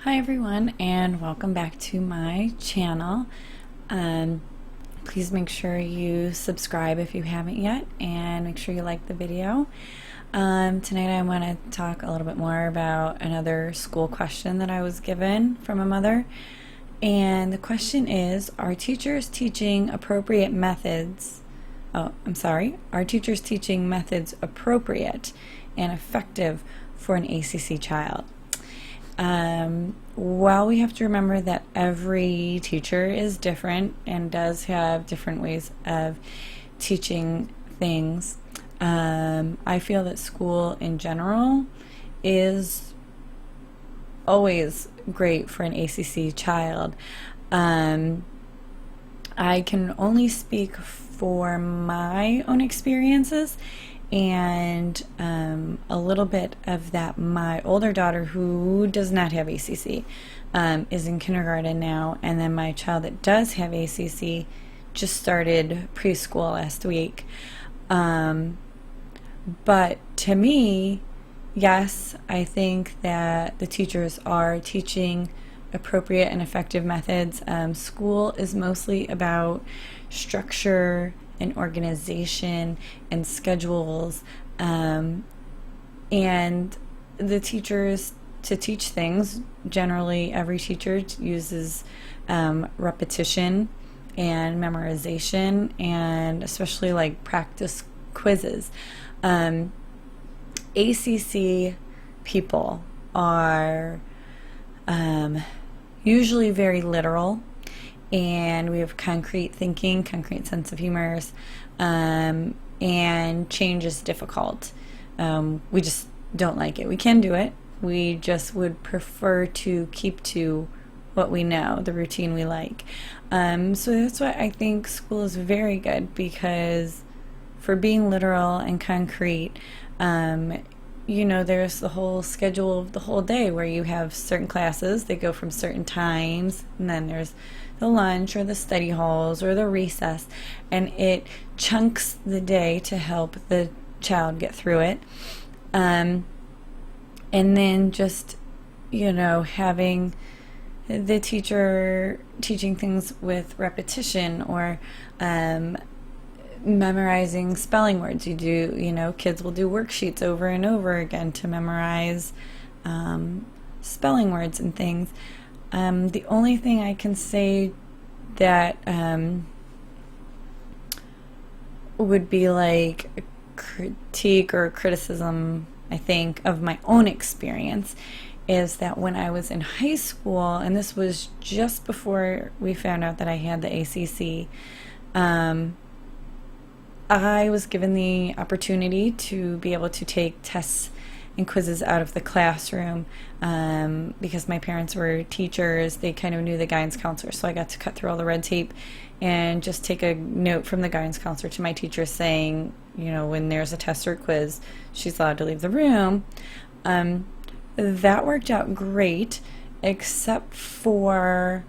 Hi everyone, and welcome back to my channel. Please make sure you subscribe if you haven't yet, and make sure you like the video. Tonight I want to talk a little bit more about another school question that I was given from a mother. And the question is, are teachers teaching methods appropriate and effective for an ACC child? Well, we have to remember that every teacher is different and does have different ways of teaching things. I feel that school in general is always great for an ACC child. I can only speak for my own experiences and a little bit of that. My older daughter, who does not have ACC, is in kindergarten now, and then my child that does have ACC just started preschool last week. But to me, yes, I think that the teachers are teaching appropriate and effective methods. School is mostly about structure and organization and schedules, and the teachers to teach things. Generally, every teacher uses repetition and memorization, and especially like practice quizzes. ACC people are usually very literal, and we have concrete thinking, concrete sense of humors, and change is difficult. We just don't like it. We can do it. We just would prefer to keep to what we know, the routine we like. So that's why I think school is very good, because for being literal and concrete, there's the whole schedule of the whole day where you have certain classes, they go from certain times, and then there's the lunch or the study halls or the recess, and it chunks the day to help the child get through it. And then just, having the teacher teaching things with repetition, or memorizing spelling words. Kids will do worksheets over and over again to memorize spelling words and things. The only thing I can say that would be like a critique or criticism, I think, of my own experience, is that when I was in high school, and this was just before we found out that I had the ACC, I was given the opportunity to be able to take tests and quizzes out of the classroom, because my parents were teachers. They kind of knew the guidance counselor, so I got to cut through all the red tape and just take a note from the guidance counselor to my teacher saying, when there's a test or quiz, she's allowed to leave the room. That worked out great, except for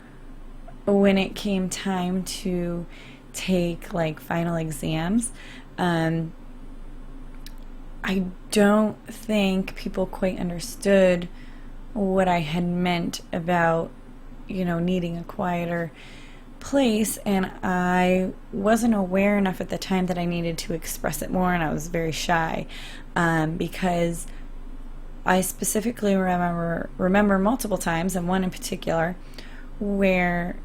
when it came time to take like final exams. I don't think people quite understood what I had meant about needing a quieter place, and I wasn't aware enough at the time that I needed to express it more, and I was very shy, because I specifically remember multiple times, and one in particular, where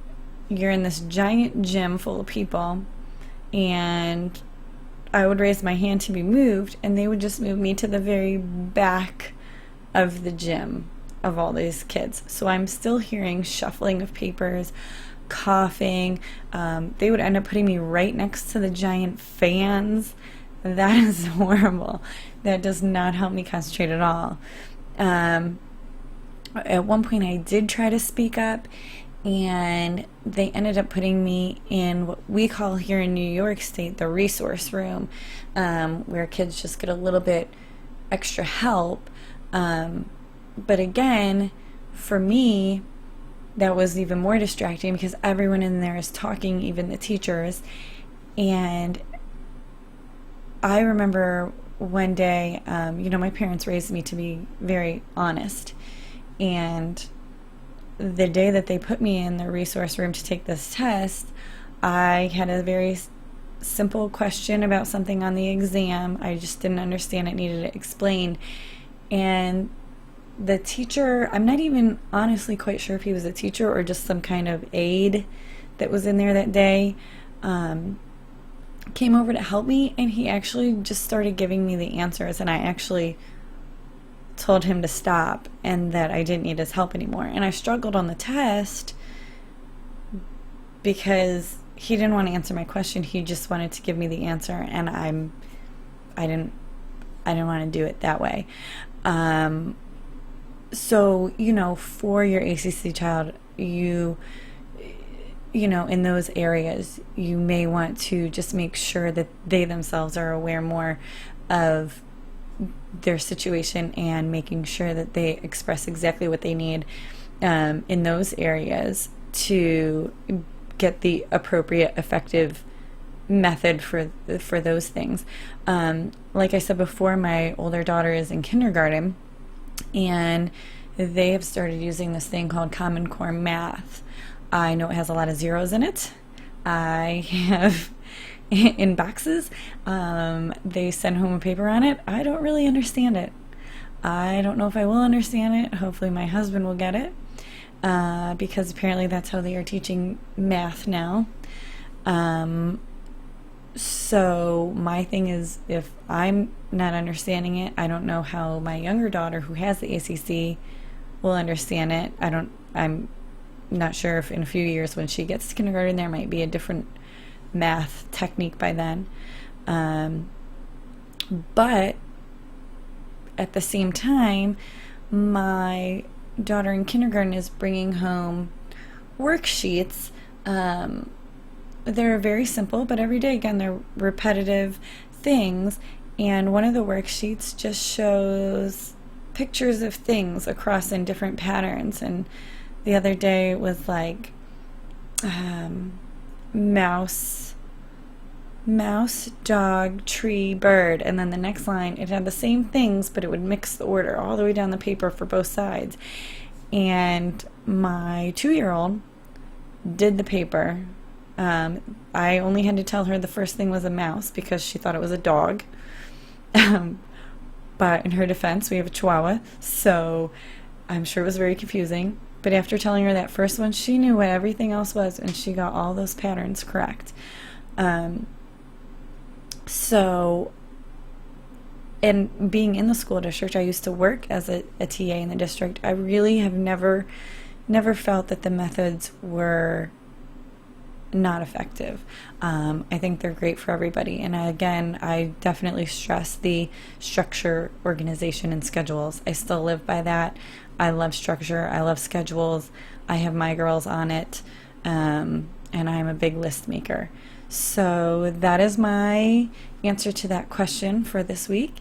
you're in this giant gym full of people, and I would raise my hand to be moved, and they would just move me to the very back of the gym of all these kids. So I'm still hearing shuffling of papers, coughing. They would end up putting me right next to the giant fans. That is horrible. That does not help me concentrate at all. At one point I did try to speak up, and they ended up putting me in what we call here in New York State the resource room, where kids just get a little bit extra help. But again, for me, that was even more distracting, because everyone in there is talking, even the teachers. And I remember one day, my parents raised me to be very honest, and the day that they put me in the resource room to take this test, I had a very simple question about something on the exam. I just didn't understand it, needed it explained. And the teacher, I'm not even honestly quite sure if he was a teacher or just some kind of aide that was in there that day, came over to help me, and he actually just started giving me the answers, and I actually told him to stop and that I didn't need his help anymore. And I struggled on the test because he didn't want to answer my question. He just wanted to give me the answer, and I didn't want to do it that way. So, for your ACC child, you know, in those areas, you may want to just make sure that they themselves are aware more of their situation and making sure that they express exactly what they need in those areas to get the appropriate, effective method for those things. Like I said before, my older daughter is in kindergarten, and they have started using this thing called Common Core Math. I know it has a lot of zeros in it. I have in boxes. They send home a paper on it. I don't really understand it. I don't know if I will understand it. Hopefully my husband will get it, because apparently that's how they are teaching math now. So my thing is, if I'm not understanding it, I don't know how my younger daughter, who has the ACC, will understand it. I'm not sure if in a few years when she gets to kindergarten there might be a different math technique by then. But at the same time, my daughter in kindergarten is bringing home worksheets. They're very simple, but every day, again, they're repetitive things. And one of the worksheets just shows pictures of things across in different patterns. And the other day it was like mouse, dog, tree, bird. And then the next line, it had the same things, but it would mix the order all the way down the paper for both sides. And my 2-year-old did the paper. I only had to tell her the first thing was a mouse because she thought it was a dog. But in her defense, we have a Chihuahua, so I'm sure it was very confusing. But after telling her that first one, she knew what everything else was, and she got all those patterns correct. So, and being in the school district, I used to work as a TA in the district. I really have never felt that the methods were not effective. I think they're great for everybody. And again, I definitely stress the structure, organization, and schedules. I still live by that. I love structure. I love schedules. I have my girls on it. And I'm a big list maker. So that is my answer to that question for this week.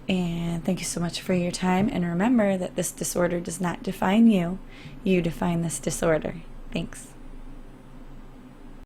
And thank you so much for your time. And remember that this disorder does not define you. You define this disorder. Thanks.